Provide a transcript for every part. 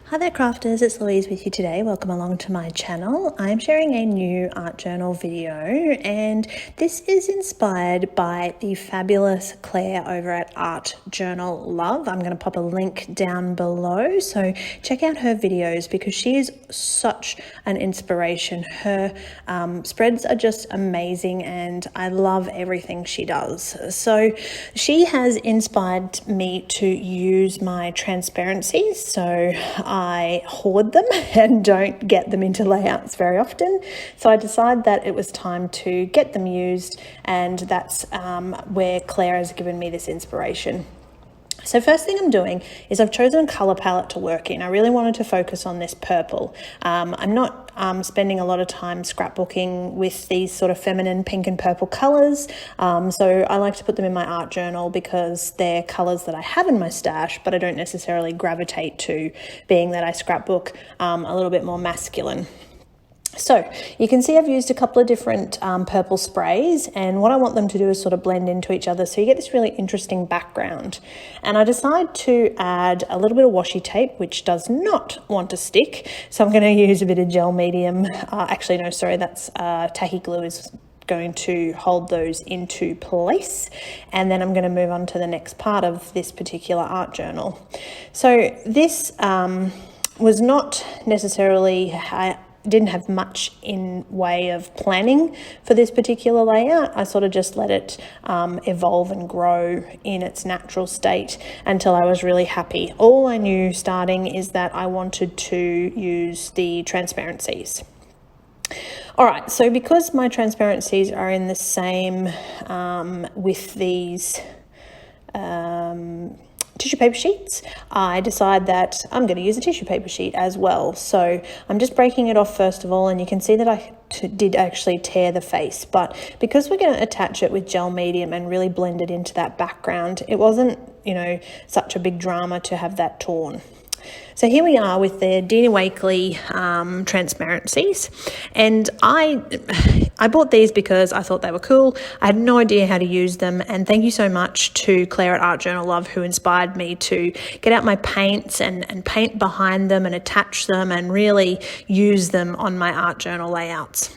Hi there crafters, it's Louise with you today. Welcome along to my channel. I'm sharing a new art journal video and this is inspired by the fabulous Claire over at Art Journal Love. I'm going to pop a link down below, so check out her videos because she is such an inspiration. Her spreads are just amazing and I love everything she does. So she has inspired me to use my transparencies, so I hoard them and don't get them into layouts very often. So I decided that it was time to get them used, and that's where Claire has given me this inspiration. So first thing I'm doing is I've chosen a colour palette to work in. I really wanted to focus on this purple. I'm not spending a lot of time scrapbooking with these sort of feminine pink and purple colours. So I like to put them in my art journal because they're colours that I have in my stash, but I don't necessarily gravitate to, being that I scrapbook a little bit more masculine. So you can see I've used a couple of different purple sprays, and what I want them to do is sort of blend into each other so you get this really interesting background. And I decide to add a little bit of washi tape, which does not want to stick, so I'm going to use a bit of gel medium. Actually no, sorry, that's tacky glue is going to hold those into place, and then I'm going to move on to the next part of this particular art journal. So this was not necessarily didn't have much in way of planning for this particular layout. I sort of just let it evolve and grow in its natural state until I was really happy. All I knew starting is that I wanted to use the transparencies. All right, so because my transparencies are in the same with these tissue paper sheets, I decide that I'm going to use a tissue paper sheet as well. So I'm just breaking it off first of all, and you can see that I did actually tear the face, but because we're going to attach it with gel medium and really blend it into that background, it wasn't, such a big drama to have that torn. So here we are with the Dina Wakley transparencies, and I bought these because I thought they were cool. I had no idea how to use them, and thank you so much to Clare at Art Journal Love, who inspired me to get out my paints and paint behind them and attach them and really use them on my art journal layouts.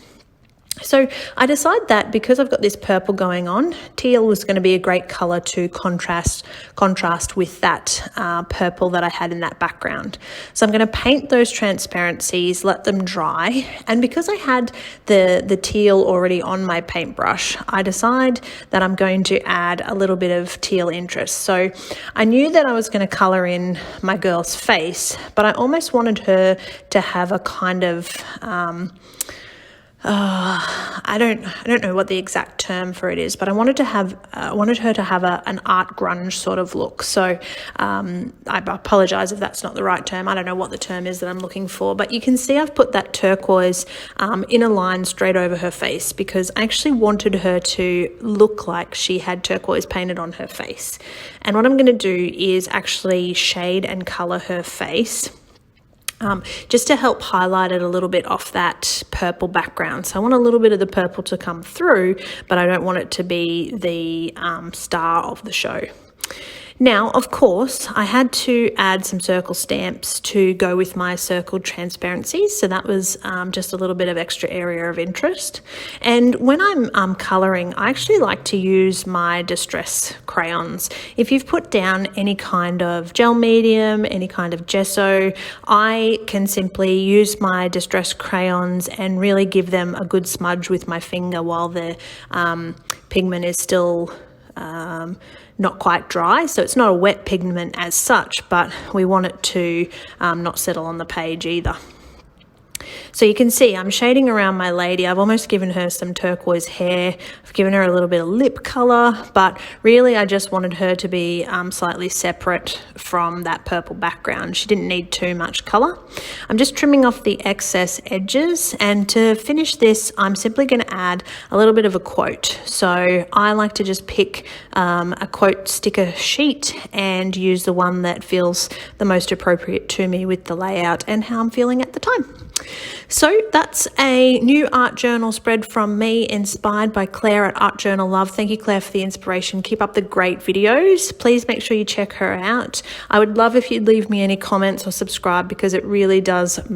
So I decided that because I've got this purple going on, teal was going to be a great colour to contrast with that purple that I had in that background. So I'm going to paint those transparencies, let them dry, and because I had the teal already on my paintbrush, I decide that I'm going to add a little bit of teal interest. So I knew that I was going to colour in my girl's face, but I almost wanted her to have a kind of I don't know what the exact term for it is, but I wanted her to have an art grunge sort of look. So I apologize if that's not the right term. I don't know what the term is that I'm looking for, but you can see I've put that turquoise in a line straight over her face because I actually wanted her to look like she had turquoise painted on her face. And what I'm going to do is actually shade and color her face, just to help highlight it a little bit off that purple background. So I want a little bit of the purple to come through, but I don't want it to be the star of the show. Now, of course, I had to add some circle stamps to go with my circled transparencies, so that was just a little bit of extra area of interest. And when I'm colouring, I actually like to use my distress crayons. If you've put down any kind of gel medium, any kind of gesso, I can simply use my distress crayons and really give them a good smudge with my finger while the pigment is still not quite dry. So it's not a wet pigment as such, but we want it to not settle on the page either. So you can see I'm shading around my lady. I've almost given her some turquoise hair. I've given her a little bit of lip colour, but really I just wanted her to be slightly separate from that purple background. She didn't need too much colour. I'm just trimming off the excess edges, and to finish this I'm simply going to add a little bit of a quote. So I like to just pick a quote sticker sheet and use the one that feels the most appropriate to me with the layout and how I'm feeling at the time. So that's a new art journal spread from me, inspired by Clare at Art Journal Love. Thank you, Clare, for the inspiration. Keep up the great videos. Please make sure you check her out. I would love if you'd leave me any comments or subscribe, because it really does